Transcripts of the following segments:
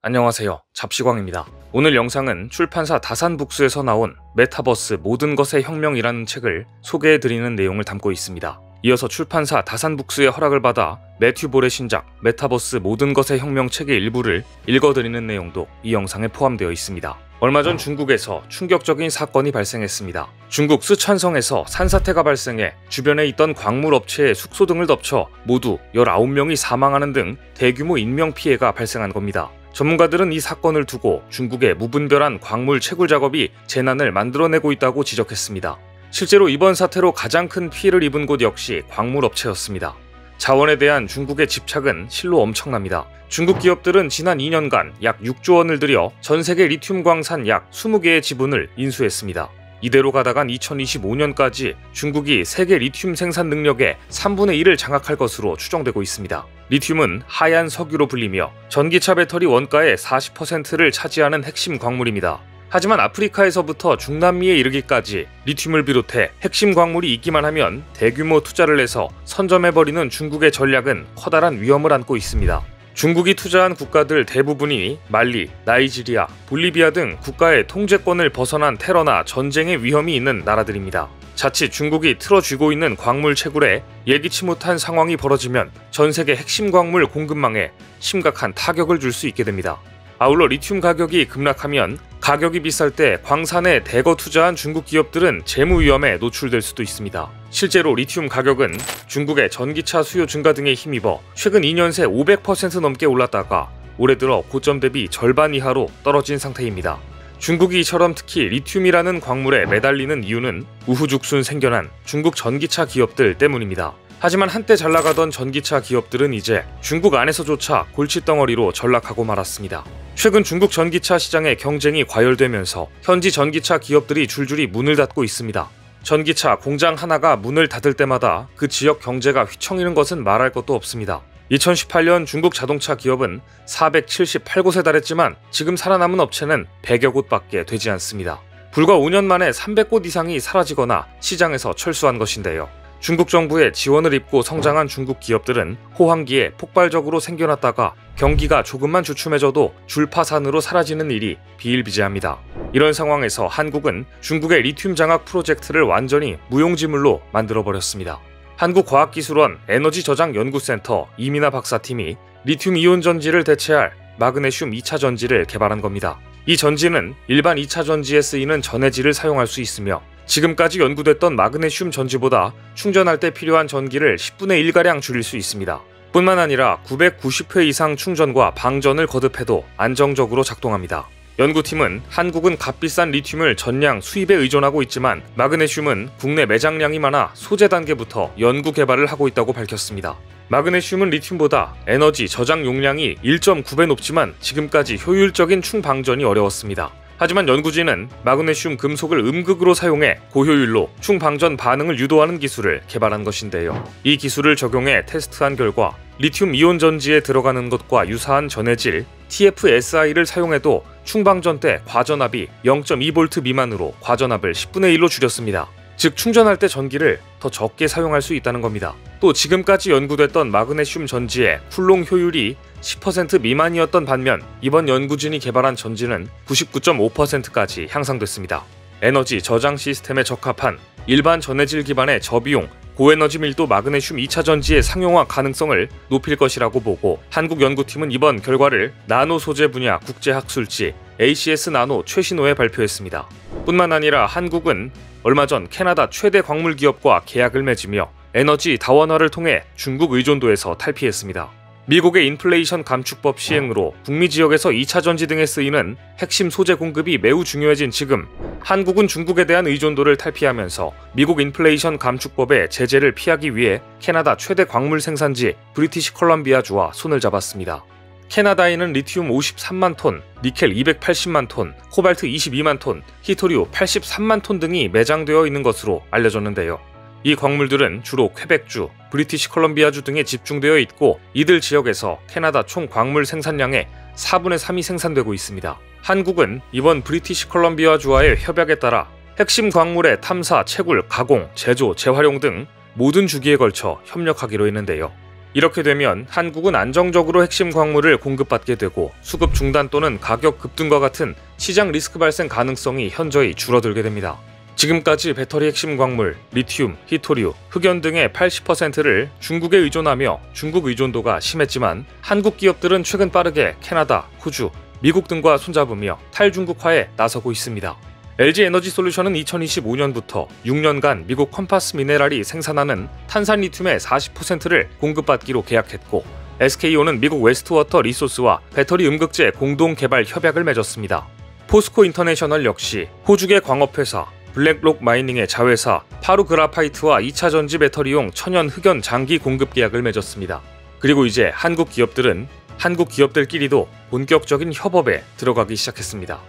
안녕하세요. 잡시광입니다. 오늘 영상은 출판사 다산북스에서 나온 메타버스 모든 것의 혁명이라는 책을 소개해드리는 내용을 담고 있습니다. 이어서 출판사 다산북스의 허락을 받아 매튜 볼의 신작 메타버스 모든 것의 혁명 책의 일부를 읽어드리는 내용도 이 영상에 포함되어 있습니다. 얼마 전 중국에서 충격적인 사건이 발생했습니다. 중국 쓰촨성에서 산사태가 발생해 주변에 있던 광물 업체의 숙소 등을 덮쳐 모두 19명이 사망하는 등 대규모 인명피해가 발생한 겁니다. 전문가들은 이 사건을 두고 중국의 무분별한 광물 채굴 작업이 재난을 만들어내고 있다고 지적했습니다. 실제로 이번 사태로 가장 큰 피해를 입은 곳 역시 광물 업체였습니다. 자원에 대한 중국의 집착은 실로 엄청납니다. 중국 기업들은 지난 2년간 약 6조 원을 들여 전 세계 리튬 광산 약 20개의 지분을 인수했습니다. 이대로 가다간 2025년까지 중국이 세계 리튬 생산 능력의 3분의 1을 장악할 것으로 추정되고 있습니다. 리튬은 하얀 석유로 불리며 전기차 배터리 원가의 40%를 차지하는 핵심 광물입니다. 하지만 아프리카에서부터 중남미에 이르기까지 리튬을 비롯해 핵심 광물이 있기만 하면 대규모 투자를 해서 선점해버리는 중국의 전략은 커다란 위험을 안고 있습니다. 중국이 투자한 국가들 대부분이 말리, 나이지리아, 볼리비아 등 국가의 통제권을 벗어난 테러나 전쟁의 위험이 있는 나라들입니다. 자칫 중국이 틀어쥐고 있는 광물 채굴에 예기치 못한 상황이 벌어지면 전 세계 핵심 광물 공급망에 심각한 타격을 줄 수 있게 됩니다. 아울러 리튬 가격이 급락하면 가격이 비쌀 때 광산에 대거 투자한 중국 기업들은 재무 위험에 노출될 수도 있습니다. 실제로 리튬 가격은 중국의 전기차 수요 증가 등에 힘입어 최근 2년 새 500% 넘게 올랐다가 올해 들어 고점 대비 절반 이하로 떨어진 상태입니다. 중국이 이처럼 특히 리튬이라는 광물에 매달리는 이유는 우후죽순 생겨난 중국 전기차 기업들 때문입니다. 하지만 한때 잘나가던 전기차 기업들은 이제 중국 안에서조차 골칫덩어리로 전락하고 말았습니다. 최근 중국 전기차 시장의 경쟁이 과열되면서 현지 전기차 기업들이 줄줄이 문을 닫고 있습니다. 전기차 공장 하나가 문을 닫을 때마다 그 지역 경제가 휘청이는 것은 말할 것도 없습니다. 2018년 중국 자동차 기업은 478곳에 달했지만 지금 살아남은 업체는 100여 곳밖에 되지 않습니다. 불과 5년 만에 300곳 이상이 사라지거나 시장에서 철수한 것인데요. 중국 정부의 지원을 입고 성장한 중국 기업들은 호황기에 폭발적으로 생겨났다가 경기가 조금만 주춤해져도 줄파산으로 사라지는 일이 비일비재합니다. 이런 상황에서 한국은 중국의 리튬 장악 프로젝트를 완전히 무용지물로 만들어버렸습니다. 한국과학기술원 에너지저장연구센터 이민아 박사팀이 리튬 이온 전지를 대체할 마그네슘 2차 전지를 개발한 겁니다. 이 전지는 일반 2차 전지에 쓰이는 전해질을 사용할 수 있으며 지금까지 연구됐던 마그네슘 전지보다 충전할 때 필요한 전기를 10분의 1가량 줄일 수 있습니다. 뿐만 아니라 990회 이상 충전과 방전을 거듭해도 안정적으로 작동합니다. 연구팀은 한국은 값비싼 리튬을 전량 수입에 의존하고 있지만 마그네슘은 국내 매장량이 많아 소재 단계부터 연구 개발을 하고 있다고 밝혔습니다. 마그네슘은 리튬보다 에너지 저장 용량이 1.9배 높지만 지금까지 효율적인 충방전이 어려웠습니다. 하지만 연구진은 마그네슘 금속을 음극으로 사용해 고효율로 충방전 반응을 유도하는 기술을 개발한 것인데요. 이 기술을 적용해 테스트한 결과 리튬 이온 전지에 들어가는 것과 유사한 전해질 TFSI를 사용해도 충방전 때 과전압이 0.2V 미만으로 과전압을 10분의 1로 줄였습니다. 즉 충전할 때 전기를 더 적게 사용할 수 있다는 겁니다. 또 지금까지 연구됐던 마그네슘 전지의 쿨롱 효율이 10% 미만이었던 반면 이번 연구진이 개발한 전지는 99.5%까지 향상됐습니다. 에너지 저장 시스템에 적합한 일반 전해질 기반의 저비용 고에너지 밀도 마그네슘 2차 전지의 상용화 가능성을 높일 것이라고 보고 한국 연구팀은 이번 결과를 나노 소재 분야 국제학술지 ACS 나노 최신호에 발표했습니다. 뿐만 아니라 한국은 얼마 전 캐나다 최대 광물 기업과 계약을 맺으며 에너지 다원화를 통해 중국 의존도에서 탈피했습니다. 미국의 인플레이션 감축법 시행으로 북미 지역에서 2차 전지 등에 쓰이는 핵심 소재 공급이 매우 중요해진 지금 한국은 중국에 대한 의존도를 탈피하면서 미국 인플레이션 감축법의 제재를 피하기 위해 캐나다 최대 광물 생산지 브리티시 컬럼비아주와 손을 잡았습니다. 캐나다에는 리튬 53만 톤, 니켈 280만 톤, 코발트 22만 톤, 히토리우 83만 톤 등이 매장되어 있는 것으로 알려졌는데요. 이 광물들은 주로 퀘벡주, 브리티시 컬럼비아주 등에 집중되어 있고 이들 지역에서 캐나다 총 광물 생산량의 4분의 3이 생산되고 있습니다. 한국은 이번 브리티시 컬럼비아주와의 협약에 따라 핵심 광물의 탐사, 채굴, 가공, 제조, 재활용 등 모든 주기에 걸쳐 협력하기로 했는데요. 이렇게 되면 한국은 안정적으로 핵심 광물을 공급받게 되고 수급 중단 또는 가격 급등과 같은 시장 리스크 발생 가능성이 현저히 줄어들게 됩니다. 지금까지 배터리 핵심 광물, 리튬, 히토류, 흑연 등의 80%를 중국에 의존하며 중국 의존도가 심했지만 한국 기업들은 최근 빠르게 캐나다, 호주, 미국 등과 손잡으며 탈중국화에 나서고 있습니다. LG에너지솔루션은 2025년부터 6년간 미국 컴파스 미네랄이 생산하는 탄산 리튬의 40%를 공급받기로 계약했고 SK온은 미국 웨스트워터 리소스와 배터리 음극재 공동 개발 협약을 맺었습니다. 포스코 인터내셔널 역시 호주계 광업회사 블랙록 마이닝의 자회사 파루 그라파이트와 2차 전지 배터리용 천연 흑연 장기 공급 계약을 맺었습니다. 그리고 이제 한국 기업들끼리도 본격적인 협업에 들어가기 시작했습니다.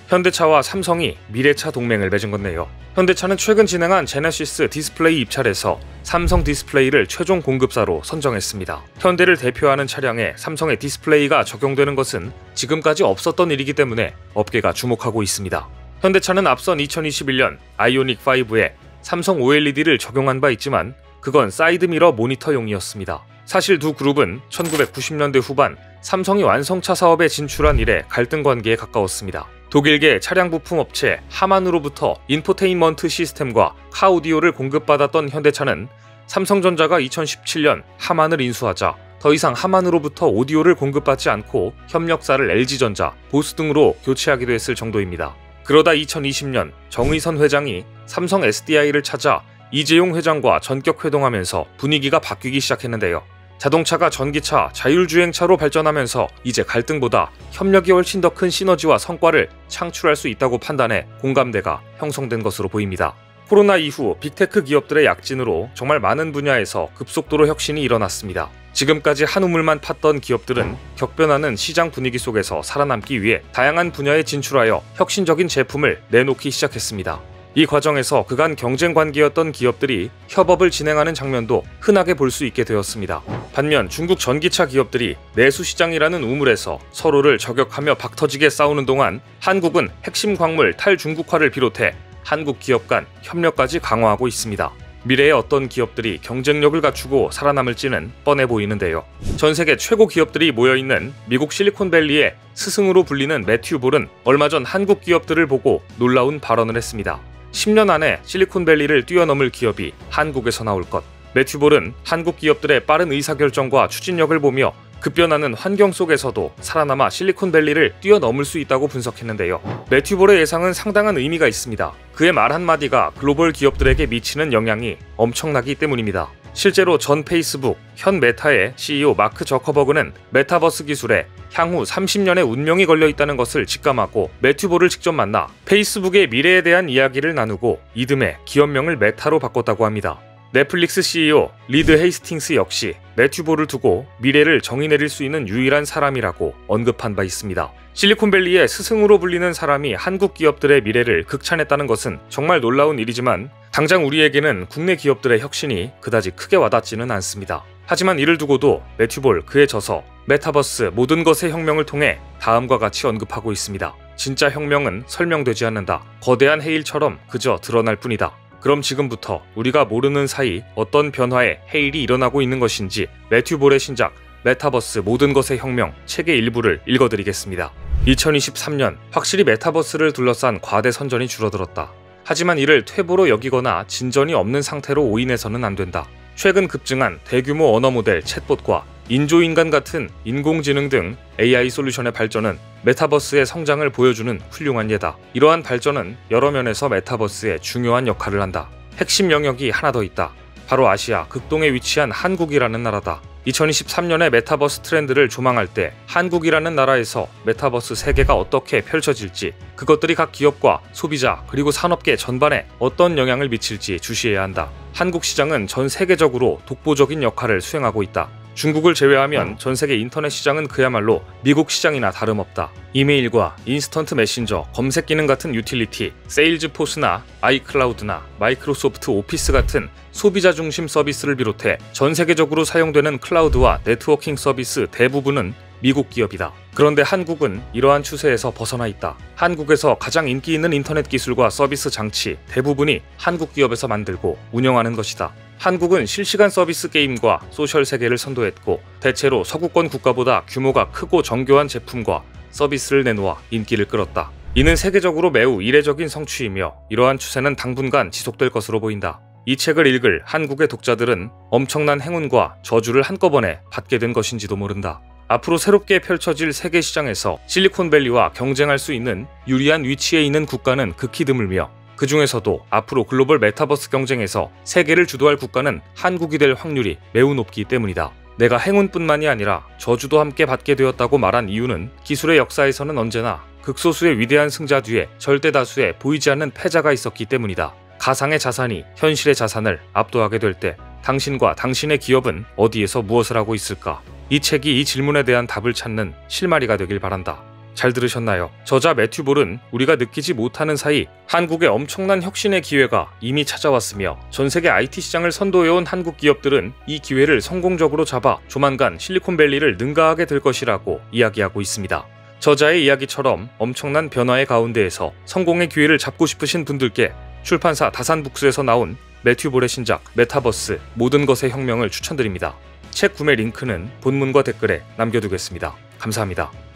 현대차와 삼성이 미래차 동맹을 맺은 건데요. 현대차는 최근 진행한 제네시스 디스플레이 입찰에서 삼성 디스플레이를 최종 공급사로 선정했습니다. 현대를 대표하는 차량에 삼성의 디스플레이가 적용되는 것은 지금까지 없었던 일이기 때문에 업계가 주목하고 있습니다. 현대차는 앞선 2021년 아이오닉 5에 삼성 OLED를 적용한 바 있지만 그건 사이드미러 모니터용이었습니다. 사실 두 그룹은 1990년대 후반 삼성이 완성차 사업에 진출한 이래 갈등 관계에 가까웠습니다. 독일계 차량 부품 업체 하만으로부터 인포테인먼트 시스템과 카오디오를 공급받았던 현대차는 삼성전자가 2017년 하만을 인수하자 더 이상 하만으로부터 오디오를 공급받지 않고 협력사를 LG전자, 보스 등으로 교체하기도 했을 정도입니다. 그러다 2020년 정의선 회장이 삼성 SDI를 찾아 이재용 회장과 전격 회동하면서 분위기가 바뀌기 시작했는데요. 자동차가 전기차, 자율주행차로 발전하면서 이제 갈등보다 협력이 훨씬 더 큰 시너지와 성과를 창출할 수 있다고 판단해 공감대가 형성된 것으로 보입니다. 코로나 이후 빅테크 기업들의 약진으로 정말 많은 분야에서 급속도로 혁신이 일어났습니다. 지금까지 한 우물만 팠던 기업들은 격변하는 시장 분위기 속에서 살아남기 위해 다양한 분야에 진출하여 혁신적인 제품을 내놓기 시작했습니다. 이 과정에서 그간 경쟁 관계였던 기업들이 협업을 진행하는 장면도 흔하게 볼 수 있게 되었습니다. 반면 중국 전기차 기업들이 내수 시장이라는 우물에서 서로를 저격하며 박터지게 싸우는 동안 한국은 핵심 광물 탈중국화를 비롯해 한국 기업 간 협력까지 강화하고 있습니다. 미래에 어떤 기업들이 경쟁력을 갖추고 살아남을지는 뻔해 보이는데요. 전 세계 최고 기업들이 모여있는 미국 실리콘밸리의 스승으로 불리는 매튜 볼은 얼마 전 한국 기업들을 보고 놀라운 발언을 했습니다. 10년 안에 실리콘밸리를 뛰어넘을 기업이 한국에서 나올 것. 매튜 볼은 한국 기업들의 빠른 의사결정과 추진력을 보며 급변하는 환경 속에서도 살아남아 실리콘밸리를 뛰어넘을 수 있다고 분석했는데요. 매튜 볼의 예상은 상당한 의미가 있습니다. 그의 말 한마디가 글로벌 기업들에게 미치는 영향이 엄청나기 때문입니다. 실제로 전 페이스북, 현 메타의 CEO 마크 저커버그는 메타버스 기술에 향후 30년의 운명이 걸려 있다는 것을 직감하고 매튜 볼을 직접 만나 페이스북의 미래에 대한 이야기를 나누고 이듬해 기업명을 메타로 바꿨다고 합니다. 넷플릭스 CEO 리드 헤이스팅스 역시 매튜 볼을 두고 미래를 정의 내릴 수 있는 유일한 사람이라고 언급한 바 있습니다. 실리콘밸리의 스승으로 불리는 사람이 한국 기업들의 미래를 극찬했다는 것은 정말 놀라운 일이지만 당장 우리에게는 국내 기업들의 혁신이 그다지 크게 와닿지는 않습니다. 하지만 이를 두고도 매튜 볼 그의 저서 메타버스 모든 것의 혁명을 통해 다음과 같이 언급하고 있습니다. 진짜 혁명은 설명되지 않는다. 거대한 해일처럼 그저 드러날 뿐이다. 그럼 지금부터 우리가 모르는 사이 어떤 변화의 해일이 일어나고 있는 것인지 매튜 볼의 신작 메타버스 모든 것의 혁명 책의 일부를 읽어드리겠습니다. 2023년 확실히 메타버스를 둘러싼 과대 선전이 줄어들었다. 하지만 이를 퇴보로 여기거나 진전이 없는 상태로 오인해서는 안 된다. 최근 급증한 대규모 언어 모델 챗봇과 인조인간 같은 인공지능 등 AI 솔루션의 발전은 메타버스의 성장을 보여주는 훌륭한 예다. 이러한 발전은 여러 면에서 메타버스에 중요한 역할을 한다. 핵심 영역이 하나 더 있다. 바로 아시아 극동에 위치한 한국이라는 나라다. 2023년의 메타버스 트렌드를 조망할 때 한국이라는 나라에서 메타버스 세계가 어떻게 펼쳐질지, 그것들이 각 기업과 소비자 그리고 산업계 전반에 어떤 영향을 미칠지 주시해야 한다. 한국 시장은 전 세계적으로 독보적인 역할을 수행하고 있다. 중국을 제외하면 전 세계 인터넷 시장은 그야말로 미국 시장이나 다름없다. 이메일과 인스턴트 메신저, 검색 기능 같은 유틸리티, 세일즈포스나 아이클라우드나 마이크로소프트 오피스 같은 소비자 중심 서비스를 비롯해 전 세계적으로 사용되는 클라우드와 네트워킹 서비스 대부분은 미국 기업이다. 그런데 한국은 이러한 추세에서 벗어나 있다. 한국에서 가장 인기 있는 인터넷 기술과 서비스 장치 대부분이 한국 기업에서 만들고 운영하는 것이다. 한국은 실시간 서비스 게임과 소셜 세계를 선도했고 대체로 서구권 국가보다 규모가 크고 정교한 제품과 서비스를 내놓아 인기를 끌었다. 이는 세계적으로 매우 이례적인 성취이며 이러한 추세는 당분간 지속될 것으로 보인다. 이 책을 읽을 한국의 독자들은 엄청난 행운과 저주를 한꺼번에 받게 된 것인지도 모른다. 앞으로 새롭게 펼쳐질 세계 시장에서 실리콘밸리와 경쟁할 수 있는 유리한 위치에 있는 국가는 극히 드물며 그 중에서도 앞으로 글로벌 메타버스 경쟁에서 세계를 주도할 국가는 한국이 될 확률이 매우 높기 때문이다. 내가 행운뿐만이 아니라 저주도 함께 받게 되었다고 말한 이유는 기술의 역사에서는 언제나 극소수의 위대한 승자 뒤에 절대 다수의 보이지 않는 패자가 있었기 때문이다. 가상의 자산이 현실의 자산을 압도하게 될 때 당신과 당신의 기업은 어디에서 무엇을 하고 있을까? 이 책이 이 질문에 대한 답을 찾는 실마리가 되길 바란다. 잘 들으셨나요? 저자 매튜 볼은 우리가 느끼지 못하는 사이 한국의 엄청난 혁신의 기회가 이미 찾아왔으며 전 세계 IT 시장을 선도해온 한국 기업들은 이 기회를 성공적으로 잡아 조만간 실리콘밸리를 능가하게 될 것이라고 이야기하고 있습니다. 저자의 이야기처럼 엄청난 변화의 가운데에서 성공의 기회를 잡고 싶으신 분들께 출판사 다산북스에서 나온 매튜 볼의 신작 메타버스 모든 것의 혁명을 추천드립니다. 책 구매 링크는 본문과 댓글에 남겨두겠습니다. 감사합니다.